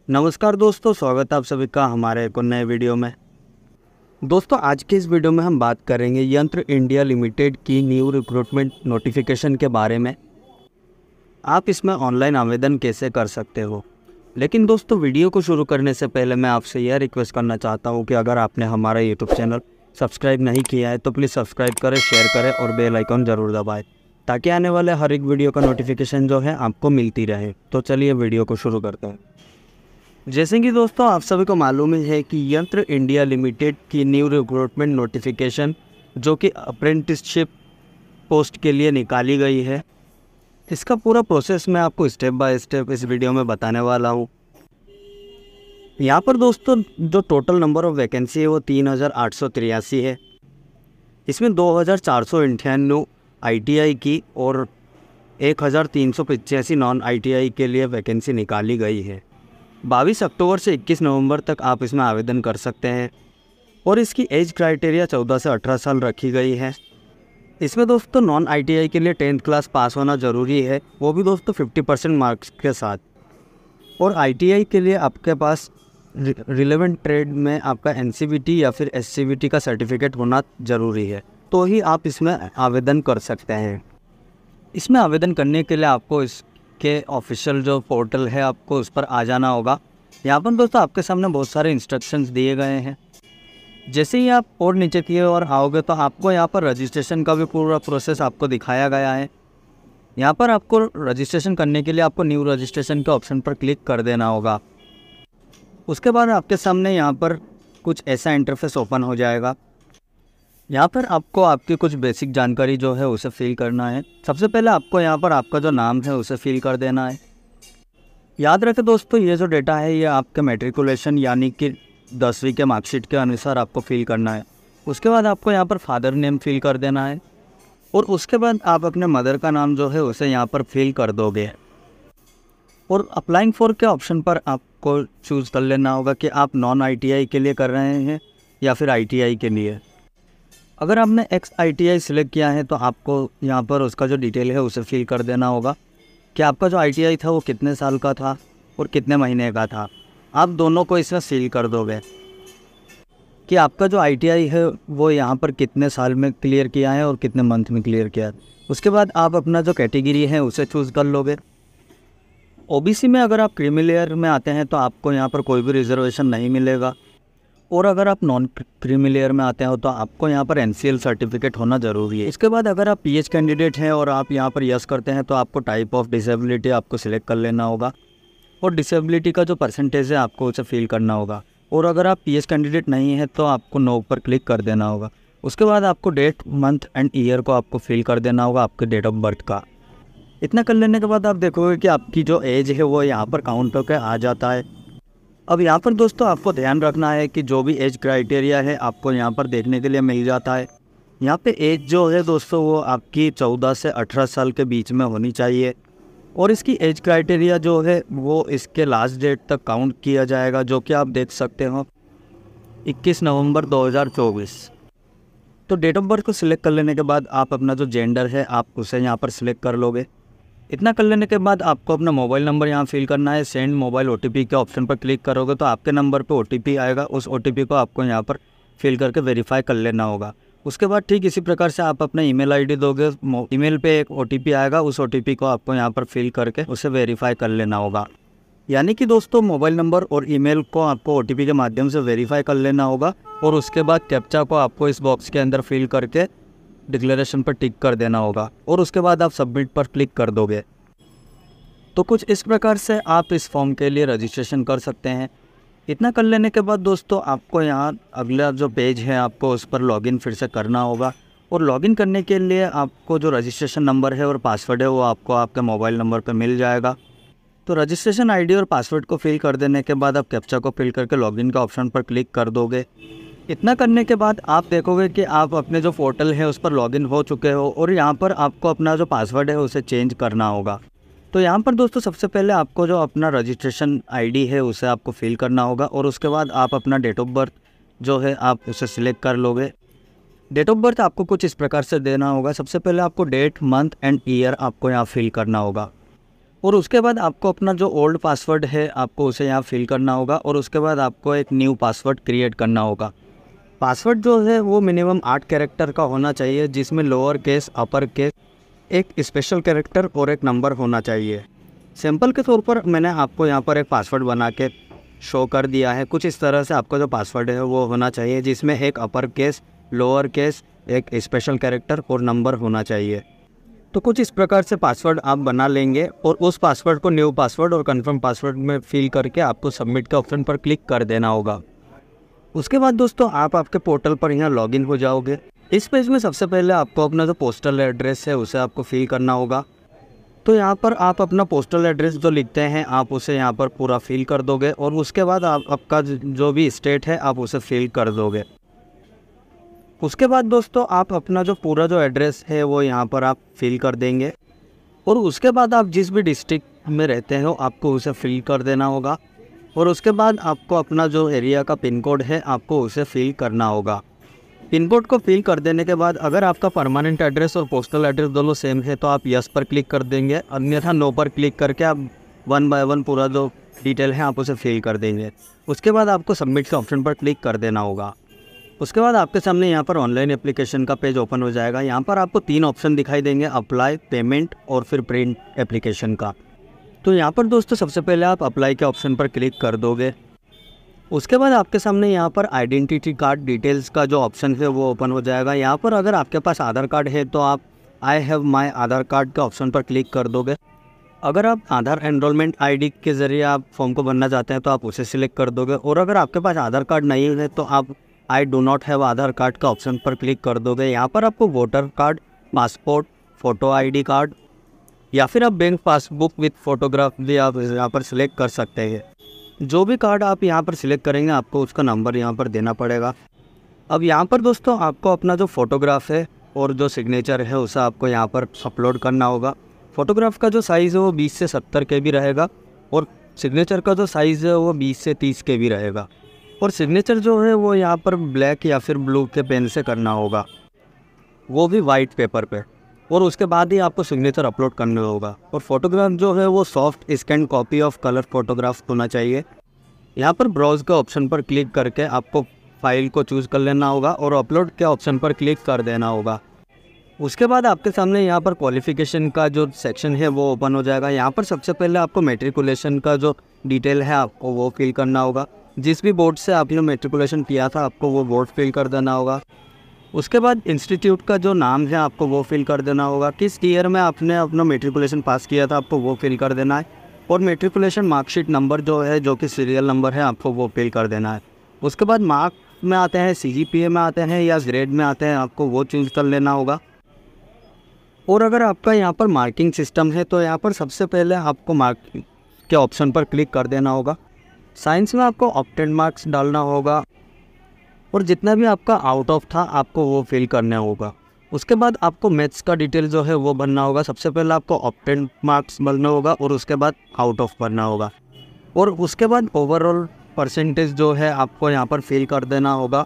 नमस्कार दोस्तों, स्वागत है आप सभी का हमारे एक नए वीडियो में। दोस्तों, आज के इस वीडियो में हम बात करेंगे यंत्र इंडिया लिमिटेड की न्यू रिक्रूटमेंट नोटिफिकेशन के बारे में। आप इसमें ऑनलाइन आवेदन कैसे कर सकते हो। लेकिन दोस्तों, वीडियो को शुरू करने से पहले मैं आपसे यह रिक्वेस्ट करना चाहता हूं कि अगर आपने हमारा यूट्यूब चैनल सब्सक्राइब नहीं किया है तो प्लीज़ सब्सक्राइब करें, शेयर करें और बेल आइकन ज़रूर दबाएँ ताकि आने वाले हर एक वीडियो का नोटिफिकेशन जो है आपको मिलती रहे। तो चलिए वीडियो को शुरू करते हैं। जैसे कि दोस्तों आप सभी को मालूम ही है कि यंत्र इंडिया लिमिटेड की न्यू रिक्रूटमेंट नोटिफिकेशन जो कि अप्रेंटिसशिप पोस्ट के लिए निकाली गई है, इसका पूरा प्रोसेस मैं आपको स्टेप बाय स्टेप इस वीडियो में बताने वाला हूँ। यहाँ पर दोस्तों जो टोटल नंबर ऑफ वैकेंसी है वो 3883 है। इसमें 2498 ITI की और 1385 नॉन ITI के लिए वैकेंसी निकाली गई है। 22 अक्टूबर से 21 नवंबर तक आप इसमें आवेदन कर सकते हैं और इसकी एज क्राइटेरिया 14 से 18 साल रखी गई है। इसमें दोस्तों नॉन ITI के लिए 10th क्लास पास होना ज़रूरी है, वो भी दोस्तों 50% मार्क्स के साथ। और ITI के लिए आपके पास रिलेवेंट ट्रेड में आपका NCVT या फिर SCVT का सर्टिफिकेट होना ज़रूरी है, तो ही आप इसमें आवेदन कर सकते हैं। इसमें आवेदन करने के लिए आपको इसके ऑफिशियल जो पोर्टल है आपको उस पर आ जाना होगा। यहाँ पर दोस्तों आपके सामने बहुत सारे इंस्ट्रक्शंस दिए गए हैं। जैसे ही आप और नीचे की ओर आओगे तो आपको यहाँ पर रजिस्ट्रेशन का भी पूरा प्रोसेस आपको दिखाया गया है। यहाँ पर आपको रजिस्ट्रेशन करने के लिए आपको न्यू रजिस्ट्रेशन के ऑप्शन पर क्लिक कर देना होगा। उसके बाद आपके सामने यहाँ पर कुछ ऐसा इंटरफेस ओपन हो जाएगा। यहाँ पर आपको आपकी कुछ बेसिक जानकारी जो है उसे फिल करना है। सबसे पहले आपको यहाँ पर आपका जो नाम है उसे फिल कर देना है। याद रखें दोस्तों, ये जो डेटा है ये आपके मैट्रिकुलेशन यानी कि 10वीं के मार्कशीट के अनुसार आपको फिल करना है। उसके बाद आपको यहाँ पर फादर नेम फिल कर देना है और उसके बाद आप अपने मदर का नाम जो है उसे यहाँ पर फिल कर दोगे। और अप्लाइंग फॉर के ऑप्शन पर आपको चूज़ कर लेना होगा कि आप नॉन ITI के लिए कर रहे हैं या फिर ITI के लिए। अगर आपने XITI सिलेक्ट किया है तो आपको यहाँ पर उसका जो डिटेल है उसे फिल कर देना होगा कि आपका जो ITI था वो कितने साल का था और कितने महीने का था। आप दोनों को इसमें फिल कर दोगे कि आपका जो ITI है वो यहाँ पर कितने साल में क्लियर किया है और कितने मंथ में क्लियर किया है। उसके बाद आप अपना जो कैटेगरी है उसे चूज़ कर लोगे। OBC में अगर आप क्रीमी लेयर में आते हैं तो आपको यहाँ पर कोई भी रिजर्वेशन नहीं मिलेगा। और अगर आप नॉन क्रीमी लेयर में आते हो तो आपको यहाँ पर NCL सर्टिफिकेट होना ज़रूरी है। इसके बाद अगर आप PH कैंडिडेट हैं और आप यहाँ पर यस करते हैं तो आपको टाइप ऑफ डिसेबिलिटी आपको सिलेक्ट कर लेना होगा और डिसेबिलिटी का जो परसेंटेज है आपको उसे फिल करना होगा। और अगर आप PH कैंडिडेट नहीं है तो आपको नो पर क्लिक कर देना होगा। उसके बाद आपको डेट, मंथ एंड ईयर को आपको फिल कर देना होगा आपके डेट ऑफ बर्थ का। इतना कर लेने के बाद आप देखोगे कि आपकी जो एज है वो यहाँ पर काउंट होकर आ जाता है। अब यहाँ पर दोस्तों आपको ध्यान रखना है कि जो भी एज क्राइटेरिया है आपको यहाँ पर देखने के लिए मिल जाता है। यहाँ पे एज जो है दोस्तों वो आपकी 14 से 18 साल के बीच में होनी चाहिए और इसकी एज क्राइटेरिया जो है वो इसके लास्ट डेट तक काउंट किया जाएगा, जो कि आप देख सकते हो 21 नवंबर 2024। तो डेट ऑफ बर्थ को सिलेक्ट कर लेने के बाद आप अपना जो जेंडर है आप उसे यहाँ पर सिलेक्ट कर लोगे। इतना कर लेने के बाद आपको अपना मोबाइल नंबर यहाँ फिल करना है। सेंड मोबाइल OTP के ऑप्शन पर क्लिक करोगे तो आपके नंबर पे OTP आएगा। उस OTP को आपको यहाँ पर फिल करके वेरीफाई कर लेना होगा। उसके बाद ठीक इसी प्रकार से आप अपना ईमेल ID दोगे। ईमेल पे एक OTP आएगा, उस OTP को आपको यहाँ पर फिल करके उसे वेरीफाई कर लेना होगा। यानी कि दोस्तों मोबाइल नंबर और ईमेल को आपको OTP के माध्यम से वेरीफाई कर लेना होगा और उसके बाद कैप्चा को आपको इस बॉक्स के अंदर फिल करके डिक्लेरेशन पर टिक कर देना होगा और उसके बाद आप सबमिट पर क्लिक कर दोगे। तो कुछ इस प्रकार से आप इस फॉर्म के लिए रजिस्ट्रेशन कर सकते हैं। इतना कर लेने के बाद दोस्तों आपको यहाँ अगला जो पेज है आपको उस पर लॉगिन फिर से करना होगा और लॉगिन करने के लिए आपको जो रजिस्ट्रेशन नंबर है और पासवर्ड है वो आपको आपके मोबाइल नंबर पर मिल जाएगा। तो रजिस्ट्रेशन ID और पासवर्ड को फिल कर देने के बाद आप कैप्चा को फिल करके लॉगिन का ऑप्शन पर क्लिक कर दोगे। इतना करने के बाद आप देखोगे कि आप अपने जो पोर्टल है उस पर लॉगिन हो चुके हो और यहाँ पर आपको अपना जो पासवर्ड है उसे चेंज करना होगा। तो यहाँ पर दोस्तों सबसे पहले आपको जो अपना रजिस्ट्रेशन ID है उसे आपको फिल करना होगा और उसके बाद आप अपना डेट ऑफ बर्थ जो है आप उसे सिलेक्ट कर लोगे। डेट ऑफ बर्थ आपको कुछ इस प्रकार से देना होगा। सबसे पहले आपको डेट, मंथ एंड ईयर आपको यहाँ फिल करना होगा और उसके बाद आपको अपना जो ओल्ड पासवर्ड है आपको उसे यहाँ फिल करना होगा और उसके बाद आपको एक न्यू पासवर्ड क्रिएट करना होगा। पासवर्ड जो है वो मिनिमम 8 कैरेक्टर का होना चाहिए, जिसमें लोअर केस, अपर केस, एक स्पेशल कैरेक्टर और एक नंबर होना चाहिए। सैंपल के तौर पर मैंने आपको यहाँ पर एक पासवर्ड बना के शो कर दिया है। कुछ इस तरह से आपका जो पासवर्ड है वो होना चाहिए, जिसमें एक अपर केस, लोअर केस, एक स्पेशल कैरेक्टर और नंबर होना चाहिए। तो कुछ इस प्रकार से पासवर्ड आप बना लेंगे और उस पासवर्ड को न्यू पासवर्ड और कंफर्म पासवर्ड में फिल करके आपको सबमिट के ऑप्शन पर क्लिक कर देना होगा। उसके बाद दोस्तों आप आपके पोर्टल पर यहाँ लॉगिन हो जाओगे। इस पेज में सबसे पहले आपको अपना जो पोस्टल एड्रेस है उसे आपको फिल करना होगा। तो यहाँ पर आप अपना पोस्टल एड्रेस जो लिखते हैं आप उसे यहाँ पर पूरा फिल कर दोगे और उसके बाद आप आपका जो भी स्टेट है आप उसे फिल कर दोगे। उसके बाद दोस्तों आप अपना जो पूरा जो एड्रेस है वो यहाँ पर आप फिल कर देंगे और उसके बाद आप जिस भी डिस्ट्रिक्ट में रहते हो आपको उसे फिल कर देना होगा और उसके बाद आपको अपना जो एरिया का पिन कोड है आपको उसे फिल करना होगा। पिन कोड को फिल कर देने के बाद अगर आपका परमानेंट एड्रेस और पोस्टल एड्रेस दोनों सेम है तो आप यस पर क्लिक कर देंगे, अन्यथा नो पर क्लिक करके आप 1 बाय 1 पूरा जो डिटेल है आप उसे फिल कर देंगे। उसके बाद आपको सबमिट के ऑप्शन पर क्लिक कर देना होगा। उसके बाद आपके सामने यहाँ पर ऑनलाइन एप्लीकेशन का पेज ओपन हो जाएगा। यहाँ पर आपको 3 ऑप्शन दिखाई देंगे, अप्लाई, पेमेंट और फिर प्रिंट एप्लीकेशन का। तो यहाँ पर दोस्तों सबसे पहले आप अप्लाई के ऑप्शन पर क्लिक कर दोगे। उसके बाद आपके सामने यहाँ पर आइडेंटिटी कार्ड डिटेल्स का जो ऑप्शन है वो ओपन हो जाएगा। यहाँ पर अगर आपके पास आधार कार्ड है तो आप I have my Aadhaar card के ऑप्शन पर क्लिक कर दोगे। अगर आप आधार एनरोलमेंट आईडी के ज़रिए आप फॉर्म को भरना चाहते हैं तो आप उसे सिलेक्ट कर दोगे और अगर आपके पास आधार कार्ड नहीं है तो आप I do not have Aadhaar card का ऑप्शन पर क्लिक कर दोगे। यहाँ पर आपको voter card, passport, photo ID card या फिर आप बैंक पासबुक विथ फ़ोटोग्राफ भी आप यहाँ पर सिलेक्ट कर सकते हैं। जो भी कार्ड आप यहाँ पर सिलेक्ट करेंगे आपको उसका नंबर यहाँ पर देना पड़ेगा। अब यहाँ पर दोस्तों आपको अपना जो फ़ोटोग्राफ है और जो सिग्नेचर है उसे आपको यहाँ पर अपलोड करना होगा। फ़ोटोग्राफ का जो साइज़ है वो 20 से 70 KB रहेगा और सिग्नेचर का जो साइज़ है वो 20 से 30 KB रहेगा और सिग्नेचर जो है वो यहाँ पर ब्लैक या फिर ब्लू के पेन से करना होगा, वो भी वाइट पेपर पे, और उसके बाद ही आपको सिग्नेचर अपलोड करना होगा। और फोटोग्राफ जो है वो soft scan copy of colour photograph होना चाहिए। यहाँ पर ब्राउज के ऑप्शन पर क्लिक करके आपको फाइल को चूज़ कर लेना होगा और अपलोड के ऑप्शन पर क्लिक कर देना होगा। उसके बाद आपके सामने यहाँ पर क्वालिफ़िकेशन का जो सेक्शन है वो ओपन हो जाएगा। यहाँ पर सबसे पहले आपको मैट्रिकुलेशन का जो डिटेल है आपको वो फिल करना होगा। जिस भी बोर्ड से आपने मैट्रिकुलेशन किया था आपको वो बोर्ड फिल कर देना होगा। उसके बाद इंस्टीट्यूट का जो नाम है आपको वो फिल कर देना होगा। किस ईयर में आपने अपना मैट्रिकुलेशन पास किया था आपको वो फिल कर देना है और मैट्रिकुलेशन मार्कशीट नंबर जो है, जो कि सीरियल नंबर है, आपको वो फिल कर देना है। उसके बाद मार्क में आते हैं, CGPA में आते हैं या ग्रेड में आते हैं, आपको वो चूज़ कर लेना होगा। और अगर आपका यहाँ पर मार्किंग सिस्टम है तो यहाँ पर सबसे पहले आपको मार्क के ऑप्शन पर क्लिक कर देना होगा। साइंस में आपको ऑप्टेड मार्क्स डालना होगा और जितना भी आपका आउट ऑफ था आपको वो फिल करना होगा। उसके बाद आपको मैथ्स का डिटेल जो है वो भरना होगा। सबसे पहले आपको ऑप्टेड मार्क्स भरना होगा और उसके बाद आउट ऑफ भरना होगा और उसके बाद ओवरऑल परसेंटेज जो है आपको यहाँ पर फिल कर देना होगा।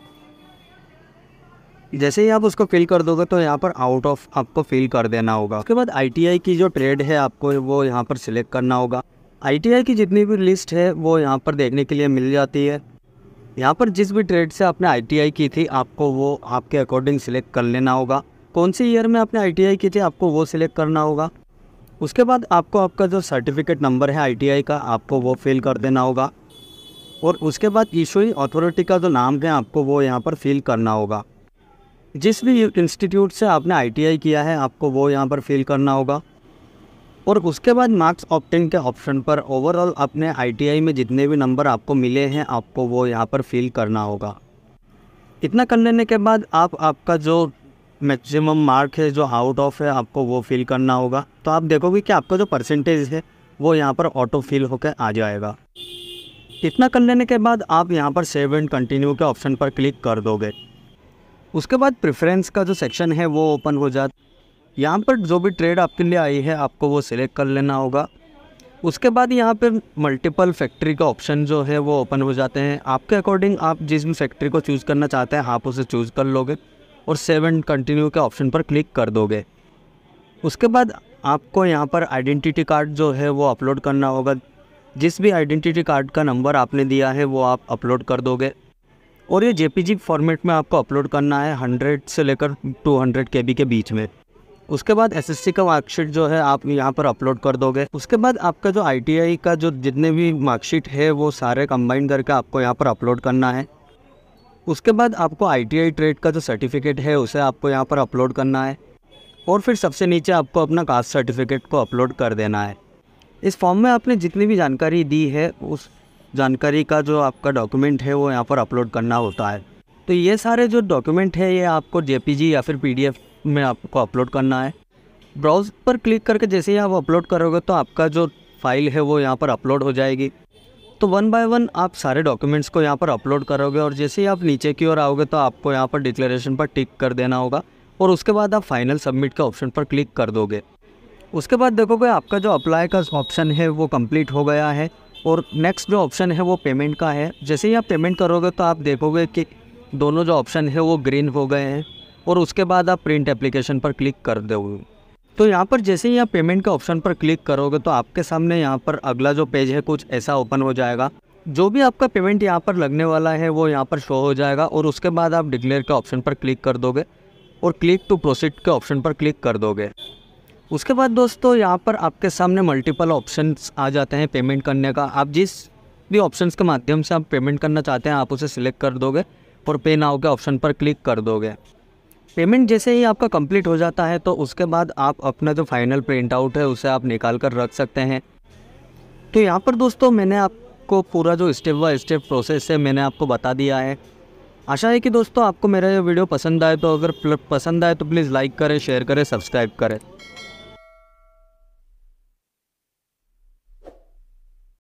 जैसे ही आप उसको फिल कर दोगे तो यहाँ पर आउट ऑफ आपको फिल कर देना होगा। उसके बाद ITI की जो ट्रेड है आपको वो यहाँ पर सिलेक्ट करना होगा। ITI की जितनी भी लिस्ट है वो यहाँ पर देखने के लिए मिल जाती है। यहाँ पर जिस भी ट्रेड से आपने ITI की थी आपको वो आपके अकॉर्डिंग सिलेक्ट कर लेना होगा। कौन सी ईयर में आपने ITI की थी आपको वो सिलेक्ट करना होगा। उसके बाद आपको आपका जो सर्टिफिकेट नंबर है ITI का आपको वो फिल कर देना होगा और उसके बाद इशूइंग अथॉरिटी का जो नाम है आपको वो यहाँ पर फिल करना होगा। जिस भी इंस्टीट्यूट से आपने ITI किया है आपको वो यहाँ पर फिल करना होगा और उसके बाद मार्क्स ऑप्टेन के ऑप्शन पर ओवरऑल अपने ITI में जितने भी नंबर आपको मिले हैं आपको वो यहाँ पर फिल करना होगा। इतना कर लेने के बाद आप आपका जो मैक्सिमम मार्क है जो आउट ऑफ है आपको वो फिल करना होगा। तो आप देखोगे कि आपका जो परसेंटेज है वो यहाँ पर ऑटो फिल होकर आ जाएगा। इतना कर लेने के बाद आप यहाँ पर सेव एंड कंटिन्यू के ऑप्शन पर क्लिक कर दोगे। उसके बाद प्रेफरेंस का जो सेक्शन है वो ओपन हो जाता। यहाँ पर जो भी ट्रेड आपके लिए आई है आपको वो सिलेक्ट कर लेना होगा। उसके बाद यहाँ पे मल्टीपल फैक्ट्री का ऑप्शन जो है वो ओपन हो जाते हैं। आपके अकॉर्डिंग आप जिस भी फैक्ट्री को चूज़ करना चाहते हैं आप उसे चूज़ कर लोगे और सेव एंड कंटिन्यू के ऑप्शन पर क्लिक कर दोगे। उसके बाद आपको यहाँ पर आइडेंटिटी कार्ड जो है वो अपलोड करना होगा। जिस भी आइडेंटिटी कार्ड का नंबर आपने दिया है वो आप अपलोड कर दोगे और ये JPG फॉर्मेट में आपको अपलोड करना है 100 से लेकर 200 KB के बीच में। उसके बाद SSC का मार्कशीट जो है आप यहाँ पर अपलोड कर दोगे। उसके बाद आपका जो ITI का जो जितने भी मार्कशीट है वो सारे कंबाइन करके आपको यहाँ पर अपलोड करना है। उसके बाद आपको ITI ट्रेड का जो सर्टिफिकेट है उसे आपको यहाँ पर अपलोड करना है और फिर सबसे नीचे आपको अपना कास्ट सर्टिफिकेट को अपलोड कर देना है। इस फॉर्म में आपने जितनी भी जानकारी दी है उस जानकारी का जो आपका डॉक्यूमेंट है वो यहाँ पर अपलोड करना होता है। तो ये सारे जो डॉक्यूमेंट है ये आपको JPG या फिर PDF में आपको अपलोड करना है। ब्राउज पर क्लिक करके जैसे ही आप अपलोड करोगे तो आपका जो फाइल है वो यहाँ पर अपलोड हो जाएगी। तो 1 बाय 1 आप सारे डॉक्यूमेंट्स को यहाँ पर अपलोड करोगे और जैसे ही आप नीचे की ओर आओगे तो आपको यहाँ पर डिक्लेरेशन पर टिक कर देना होगा और उसके बाद आप फाइनल सबमिट का ऑप्शन पर क्लिक कर दोगे। उसके बाद देखोगे आपका जो अप्लाई का ऑप्शन है वो कंप्लीट हो गया है और नेक्स्ट जो ऑप्शन है वो पेमेंट का है। जैसे ही आप पेमेंट करोगे तो आप देखोगे कि दोनों जो ऑप्शन है वो ग्रीन हो गए हैं और उसके बाद आप प्रिंट एप्लीकेशन पर क्लिक कर दोगे। तो यहाँ पर जैसे ही आप पेमेंट का ऑप्शन पर क्लिक करोगे तो आपके सामने यहाँ पर अगला जो पेज है कुछ ऐसा ओपन हो जाएगा। जो भी आपका पेमेंट यहाँ पर लगने वाला है वो यहाँ पर शो हो जाएगा और उसके बाद आप डिक्लेयर के ऑप्शन पर क्लिक कर दोगे और क्लिक टू प्रोसीड के ऑप्शन पर क्लिक कर दोगे। उसके बाद दोस्तों यहाँ पर आपके सामने मल्टीपल ऑप्शंस आ जाते हैं पेमेंट करने का। आप जिस भी ऑप्शंस के माध्यम से आप पेमेंट करना चाहते हैं आप उसे सिलेक्ट कर दोगे और पे नाउ के ऑप्शन पर क्लिक कर दोगे। पेमेंट जैसे ही आपका कंप्लीट हो जाता है तो उसके बाद आप अपना जो फाइनल प्रिंट आउट है उसे आप निकाल कर रख सकते हैं। तो यहाँ पर दोस्तों मैंने आपको पूरा जो स्टेप बाय स्टेप प्रोसेस है मैंने आपको बता दिया है। आशा है कि दोस्तों आपको मेरा ये वीडियो पसंद आए, तो अगर पसंद आए तो प्लीज़ लाइक करें, शेयर करें, सब्सक्राइब करें।